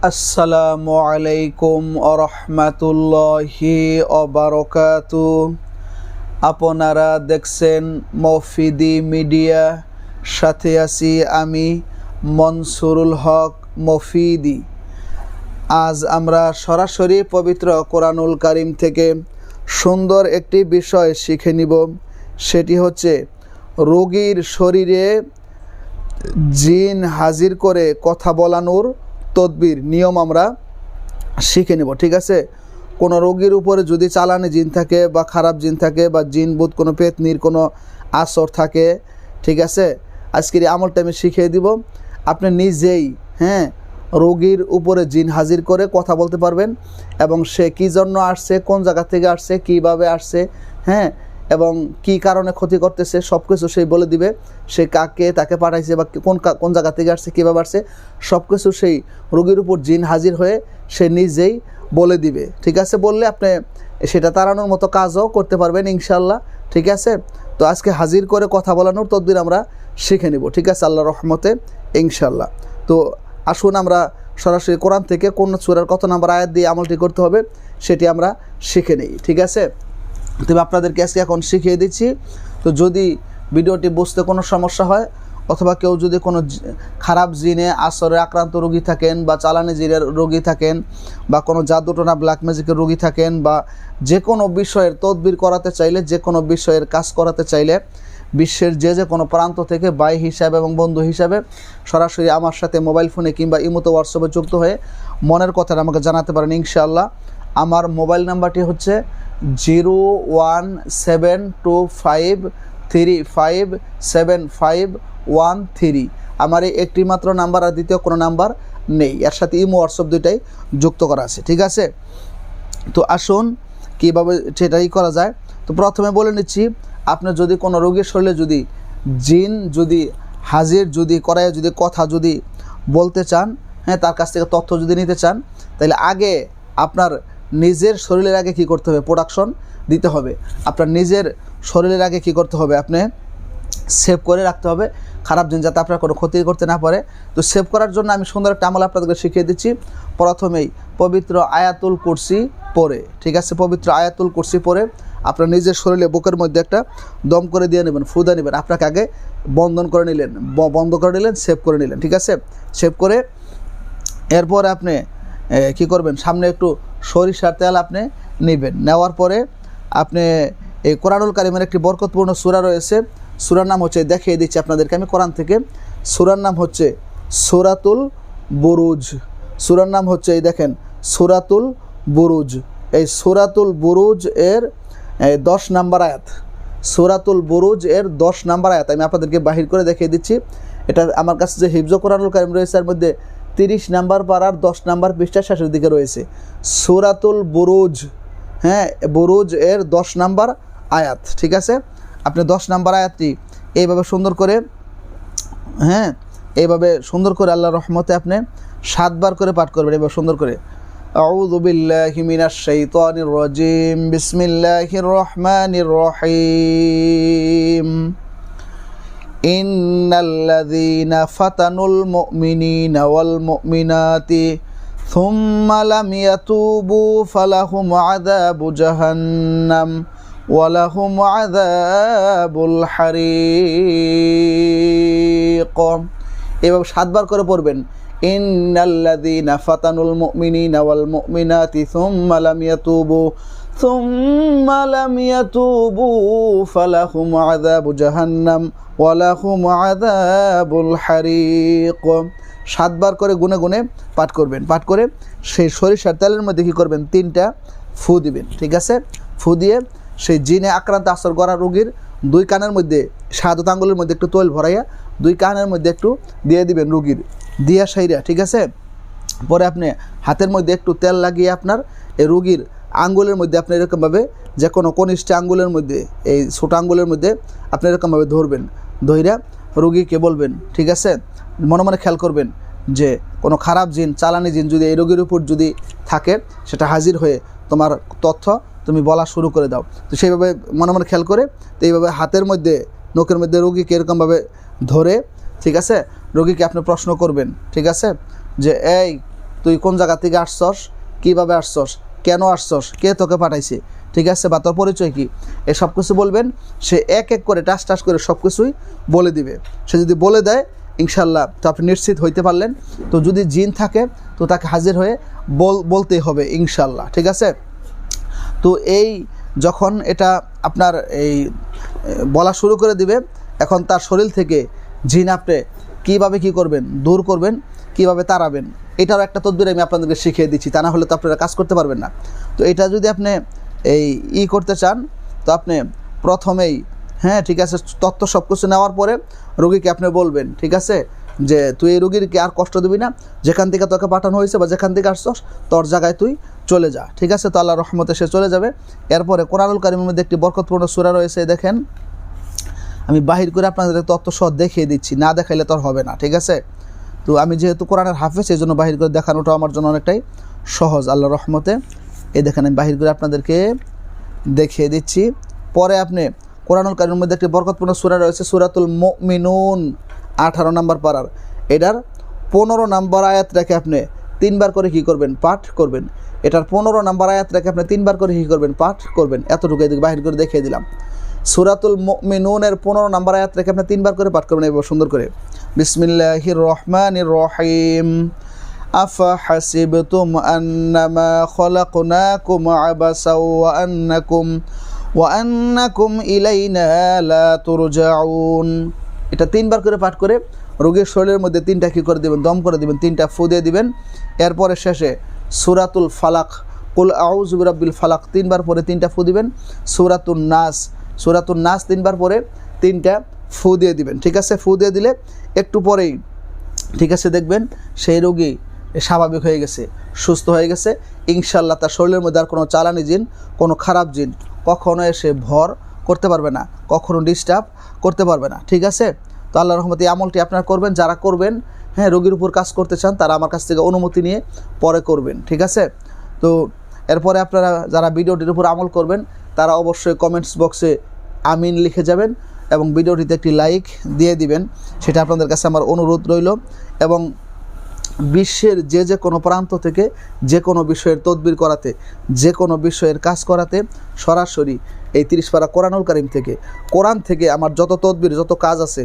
আসসালামু আলাইকুম আরহামাতুল্লাহি ওয়াবারাকাতু। আপনারা দেখছেন মফিদি মিডিয়া, সাথে আছি আমি মনসুরুল হক মফিদি। আজ আমরা সরাসরি পবিত্র কোরআনুল কারীম থেকে সুন্দর একটি বিষয় শিখে নিব। সেটি হচ্ছে রোগীর শরীরে জিন হাজির করে কথা বলানোর তদবির নিয়ম আমরা শিখে নেব। ঠিক আছে, কোনো রোগীর উপরে যদি চালানি জিন থাকে বা খারাপ জিন থাকে বা জিন বুধ কোনো পেতনির কোনো আসর থাকে, ঠিক আছে, আজকের এই আমলটা আমি শিখিয়ে দিব। আপনি নিজেই রোগীর উপরে জিন হাজির করে কথা বলতে পারবেন এবং সে কী জন্য আসছে, কোন জায়গা থেকে আসছে, কীভাবে আসছে, এবং কি কারণে ক্ষতি করতেছে সব কিছু সেই বলে দিবে। সে কাকে তাকে পাঠাইছে বা কোন জায়গা থেকে আসছে, কীভাবে আসছে, সব কিছু সেই রোগীর উপর জিন হাজির হয়ে সে নিজেই বলে দিবে। ঠিক আছে, বললে আপনি সেটা তাড়ানোর মতো কাজও করতে পারবেন ইনশাল্লাহ। ঠিক আছে, তো আজকে হাজির করে কথা বলানোর তদবির আমরা শিখে নিব। ঠিক আছে, আল্লাহর রহমতে ইনশাল্লাহ। তো আসুন আমরা সরাসরি কোরআন থেকে কোন সূরার কত নাম্বার আয়াত দিয়ে আমলটি করতে হবে সেটি আমরা শিখে নিই। ঠিক আছে, তবে আপনাদেরকে আজকে এখন শিখিয়ে দিচ্ছি। তো যদি ভিডিওটি বুঝতে কোনো সমস্যা হয় অথবা কেউ যদি কোনো খারাপ জিনে আসরে আক্রান্ত রোগী থাকেন বা চালানি জিনের রোগী থাকেন বা কোনো জাদুটোনা ব্ল্যাক ম্যাজিকের রোগী থাকেন বা যে কোনো বিষয়ের তদবির করাতে চাইলে, যে কোনো বিষয়ের কাজ করাতে চাইলে বিশ্বের যে কোনো প্রান্ত থেকে ভাই হিসাবে এবং বন্ধু হিসাবে সরাসরি আমার সাথে মোবাইল ফোনে কিংবা ইমোতে হোয়াটসঅ্যাপে যুক্ত হয়ে মনের কথাটা আমাকে জানাতে পারেন ইনশাআল্লাহ। আমার মোবাইল নাম্বারটি হচ্ছে 01725357513। আমার এই একটি মাত্র নাম্বার, আর দ্বিতীয় কোনো নাম্বার নেই। এর সাথে ইমো হোয়াটসঅ্যাপ দুইটাই যুক্ত করা আছে। ঠিক আছে, তো আসুন কীভাবে সেটাই করা যায়। তো প্রথমে বলে নিচ্ছি, আপনার যদি কোনো রোগীর শরীরে যদি জিন যদি হাজির যদি করায় যদি কথা যদি বলতে চান, তার কাছ থেকে তথ্য যদি নিতে চান, তাহলে আগে আপনার নিজের শরীরের আগে কি করতে হবে, প্রোডাকশন দিতে হবে। আপনার নিজের শরীরের আগে কি করতে হবে, আপনি সেভ করে রাখতে হবে খারাপ জিন যাতে আপনার কোনো ক্ষতি করতে না পারে। তো সেভ করার জন্য আমি সুন্দর একটা আমল আপনাদেরকে শিখিয়ে দিচ্ছি। প্রথমেই পবিত্র আয়াতুল কুরসি পড়ে, ঠিক আছে, পবিত্র আয়াতুল কুরসি পড়ে আপনার নিজের শরীরে বুকের মধ্যে একটা দম করে দিয়ে নেবেন, ফুদা নেবেন। আপনাকে আগে বন্ধ করে নিলেন, সেভ করে নিলেন। ঠিক আছে, সেভ করে এরপরে আপনি কি করবেন, সামনে একটু সরিষার তেল আপনি নেবেন। নেওয়ার পরে আপনি এই কোরআনুল কারীমের একটি বরকতপূর্ণ সূরা রয়েছে, সূরার নাম হচ্ছে, দেখিয়ে দিচ্ছি আপনাদেরকে আমি কোরআন থেকে। সূরার নাম হচ্ছে সূরাতুল বুরুজ। সূরার নাম হচ্ছে, এই দেখেন, সূরাতুল বুরুজ। এই সূরাতুল বুরুজ এর 10 নাম্বার আয়াত, সূরাতুল বুরুজ এর 10 নাম্বার আয়াত আমি আপনাদেরকে বাহির করে দেখিয়ে দিচ্ছি। এটা আমার কাছে যে হিফজ কোরআনুল কারীম রয়েছে এর মধ্যে 30 নাম্বার পারার 10 নাম্বার পৃষ্ঠার শেষের দিকে রয়েছে সূরাতুল বুরুজ। বুরুজ এর 10 নাম্বার আয়াত। ঠিক আছে, আপনি 10 নাম্বার আয়াতটি এইভাবে সুন্দর করে আল্লাহর রহমতে আপনি 7 বার করে পাঠ করবেন। এবার সুন্দর করে, আউযু বিল্লাহি মিনাশ শাইতানির রাজিম, বিসমিল্লাহির রহমানির রহিম। ইন্নাল্লাযীনা ফাতানুল মুমিনিনা ওয়াল মুমিনাতি থুম্মা লাম ইয়াতুবু ফালাহুম আযাবু জাহান্নাম ওয়া লাহুম আযাবুল হারিক। এভাবে 7 বার করে পড়বেন। ইন্নাল্লাযীনা ফাতানুল মুমিনিনা ওয়াল মুমিনাতি থুম্মা লাম ইয়াতুবু ফালাহুম আযাবু জাহান্নাম ওয়া লাহুম আযাবুল হারিক। 7 বার করে গুনে গুনে পাঠ করবেন। পাঠ করে সেই সরিষার তেলের মধ্যে কী করবেন, 3টা ফু দিবেন। ঠিক আছে, ফু দিয়ে সেই জিনে আক্রান্ত আসর করা রোগীর 2 কানের মধ্যে, শাহাদাত আঙ্গুলের মধ্যে একটু তৈল ভরাইয়া 2 কানের মধ্যে একটু দিয়ে দিবেন রোগীর, দিয়া সাইরা। ঠিক আছে, পরে আপনি হাতের মধ্যে একটু তেল লাগিয়ে আপনার এই রোগীর আঙ্গুলের মধ্যে আপনি এরকমভাবে, যে কোনো কনিষ্ঠ আঙ্গুলের মধ্যে, এই ছোটো আঙ্গুলের মধ্যে আপনি এরকমভাবে ধরবেন। ধইরা রোগীকে বলবেন, ঠিক আছে, মনে মনে খেয়াল করবেন যে কোনো খারাপ জিন, চালানি জিন যদি এই রোগীর উপর যদি থাকে, সেটা হাজির হয়ে তোমার তথ্য তুমি বলা শুরু করে দাও। তো সেইভাবে মনে মনে খেয়াল করে, তো এইভাবে হাতের মধ্যে, নখের মধ্যে রোগীকে এরকমভাবে ধরে, ঠিক আছে, রোগীকে আপনি প্রশ্ন করবেন, ঠিক আছে, যে এই তুই কোন জায়গা থেকে আসছস, কীভাবে আসছস, কেন আসছস, কে তোকে পাঠাইছে, ঠিক আছে, বা তোর পরিচয় কী, এসব কিছু বলবেন। সে এক এক করে টাস করে সব কিছুই বলে দিবে। সে যদি বলে দেয় ইনশাল্লাহ তো আপনি নিশ্চিত হইতে পারলেন। তো যদি জিন থাকে তো তাকে হাজির হয়ে বলতেই হবে ইনশাল্লাহ, ঠিক আছে। তো এই যখন এটা আপনার এই বলা শুরু করে দিবে, এখন তার শরীর থেকে জিন আপনি কীভাবে কী করবেন, দূর করবেন, কীভাবে তাড়াবেন, এটারও একটা তদবির আমি আপনাদেরকে শিখিয়ে দিচ্ছি, তা না হলে তো আপনারা কাজ করতে পারবেন না। তো এটা যদি আপনি করতে চান তো আপনি প্রথমেই, হ্যাঁ ঠিক আছে, তথ্য সব কিছু নেওয়ার পরে রোগীকে আপনি বলবেন, ঠিক আছে, যে তুই এই রোগীকে আর কষ্ট দিবি না, যেখান থেকে তোকে পাঠানো হয়েছে বা যেখান থেকে আসছস তোর জায়গায় তুই চলে যা, ঠিক আছে। তো আল্লাহর রহমতে সে চলে যাবে। এরপরে কোরআনুল কারীমের মধ্যে একটি বরকতপূর্ণ সূরা রয়েছে, দেখেন আমি বাহির করে আপনাদের তথ্য সহ দেখিয়ে দিচ্ছি, না দেখাইলে তোর হবে না, ঠিক আছে। তো আমি যেহেতু কোরআনের হাফেজ এই জন্য বাহির করে দেখানোটা আমার জন্য অনেকটাই সহজ আল্লাহর রহমতে। এই দেখেন আমি বাহির করে আপনাদেরকে দেখিয়ে দিচ্ছি। পরে আপনি কোরআনুল কারীমের মধ্যে একটি বরকতপূর্ণ সূরা রয়েছে, সূরাতুল মুমিনুন 18 নম্বর পারার, এটার 15 নম্বর আয়াত রেখে আপনি 3 বার করে কী করবেন, পাঠ করবেন। এটার 15 নম্বর আয়াত রেখে আপনি 3 বার করে কী করবেন, পাঠ করবেন। এতটুকু এদিকে বাহির করে দেখিয়ে দিলাম। সূরাতুল মুমিনুনের 15 নম্বর আয়াত রেখে আপনি 3 বার করে পাঠ করবেন এবার সুন্দর করে। বিসমিল্লাহির রহমানির রহিম। আফাহাসিবতুম আন্নামা খলাকনাকুম আবাসা ওয়া আন্নাকুম ইলাইনা লা তুরজাউন। এটা 3 বার করে পাঠ করে রোগীর শরীরের মধ্যে 3টা কী করে দেবেন, দম করে দেবেন, 3টা ফু দিয়ে দিবেন। এরপরে শেষে সূরাতুল ফালাক, কুল আউযু বিরাব্বিল ফালাক 3 বার পরে 3টা ফু দিবেন। সূরাতুন নাস 3 বার পরে 3টা ফু দিয়ে দিবেন, ঠিক আছে। ফু দিয়ে দিলে একটু পরেই, ঠিক আছে, দেখবেন সেই রোগী স্বাভাবিক হয়ে গেছে, সুস্থ হয়ে গেছে ইনশাল্লাহ। তার শরীরের মধ্যে আর কোনো চালানি জিন, কোনো খারাপ জিন কখনো এসে ভর করতে পারবে না, কখনো ডিস্টার্ব করতে পারবে না, ঠিক আছে। তো আল্লাহর রহমতে এই আমলটি আপনারা করবেন। যারা করবেন, হ্যাঁ, রোগীর উপর কাজ করতে চান তারা আমার কাছ থেকে অনুমতি নিয়ে পরে করবেন, ঠিক আছে। তো এরপরে আপনারা যারা ভিডিওটির উপর আমল করবেন তারা অবশ্যই কমেন্টস বক্সে আমিন লিখে যাবেন এবং ভিডিওটিতে একটি লাইক দিয়ে দিবেন, সেটা আপনাদের কাছে আমার অনুরোধ রইল। এবং বিশ্বের যে কোনো প্রান্ত থেকে যে কোনো বিষয়ের তদবির করাতে, যে কোনো বিষয়ের কাজ করাতে সরাসরি এই 30 পারা কোরআনুল কারীম থেকে, কোরআন থেকে আমার যত তদবির, যত কাজ আছে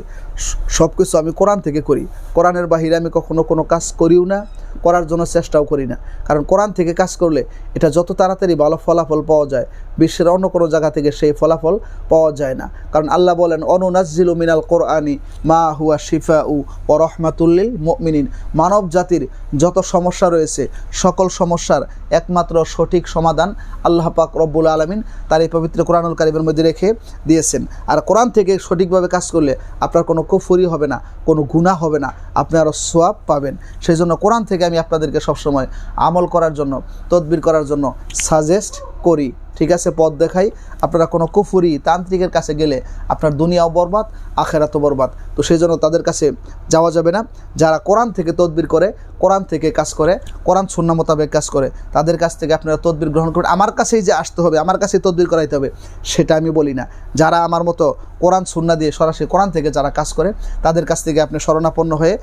সব কিছু আমি কোরআন থেকে করি। কোরআনের বাহিরে আমি কখনো কোনো কাজ করিও না, করার জন্য চেষ্টাও করি না। কারণ কোরআন থেকে কাজ করলে এটা যত তাড়াতাড়ি ভালো ফলাফল পাওয়া যায়, বিশ্বের অন্য কোনো জায়গা থেকে সেই ফলাফল পাওয়া যায় না। কারণ আল্লাহ বলেন, অনুনাজ্জিলু মিনাল কোরআনি মা হুয়া শিফাউ ওয়া রাহমাতুল লিল মুমিনিন। মানব জাতির যত সমস্যা রয়েছে সকল সমস্যার একমাত্র সঠিক সমাধান আল্লাহ পাক রব্বুল আলামিন তার এই পবিত্র কোরআনুল কারীমের মধ্যে রেখে দিয়েছেন। আর কোরআন থেকে সঠিকভাবে কাজ করলে আপনার কোনো কুফরি হবে না, কোনো গুনাহ হবে না, আপনি আরও সওয়াব পাবেন। সেই জন্য কোরআন থেকে আমি আপনাদেরকে সবসময় আমল করার জন্য, তদবির করার জন্য সাজেস্ট করি, ঠিক আছে, পথ দেখাই। আপনারা কোনো কুফরি তান্ত্রিকের কাছে গেলে আপনার দুনিয়াও বরবাদ, আখেরাতও বরবাদ। তো সেই জন্য তাদের কাছে যাওয়া যাবে না। যারা কোরআন থেকে তদবির করে, কোরআন থেকে কাজ করে, কোরআন সুন্নাহ মোতাবেক কাজ করে, তাদের কাছ থেকে আপনারা তদবির গ্রহণ করুন। আমার কাছেই যে আসতে হবে, আমার কাছেই তদবির করাইতে হবে সেটা আমি বলি না। যারা আমার মতো কোরআন সুন্নাহ দিয়ে সরাসরি কোরআন থেকে যারা কাজ করে তাদের কাছ থেকে আপনি শরণাপন্ন হয়ে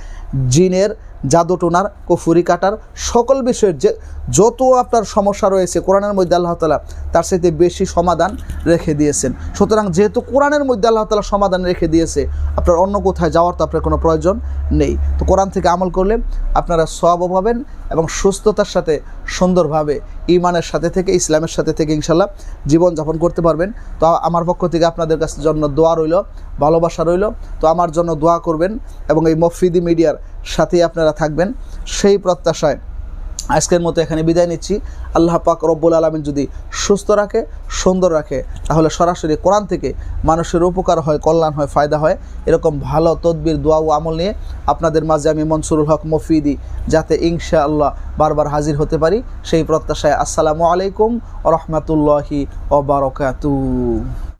জিনের, জাদু টোনার, কুফরি কাটার সকল বিষয়ের যে যত আপনার সমস্যা রয়েছে কোরআনের মধ্যে আল্লাহ তাআলা তার সাথে বেশি সমাধান রেখে দিয়েছেন। সুতরাং যেহেতু কোরআনের মধ্যে আল্লাহ তাআলা সমাধান রেখে দিয়েছে, আপনার অন্য কোথায় যাওয়ার তো আপনার কোনো প্রয়োজন নেই। তো কোরআন থেকে আমল করলে আপনারা সওয়াবও পাবেন এবং সুস্থতার সাথে সুন্দরভাবে ঈমানের সাথে থেকে, ইসলামের সাথে থেকে ইনশাল্লাহ জীবনযাপন করতে পারবেন। তো আমার পক্ষ থেকে আপনাদের কাছে জন্য দোয়া রইল, ভালোবাসা রইল। তো আমার জন্য দোয়া করবেন এবং এই মফিদি মিডিয়ার সাথেই আপনারা থাকবেন, সেই প্রত্যাশায় আজকের মতো এখানে বিদায় নিচ্ছি। আল্লাহ পাক রব্বুল আলামিন যদি সুস্থ রাখে, সুন্দর রাখে, তাহলে সরাসরি কোরআন থেকে মানুষের উপকার হয়, কল্যাণ হয়, ফায়দা হয়, এরকম ভালো তদবির, দোয়া ও আমল নিয়ে আপনাদের মাঝে আমি মনসুরুল হক মফিদি যাতে ইনশাআল্লাহ বারবার হাজির হতে পারি, সেই প্রত্যাশায় আসসালামু আলাইকুম ওয়া রাহমাতুল্লাহি ওয়া বারাকাতুহু।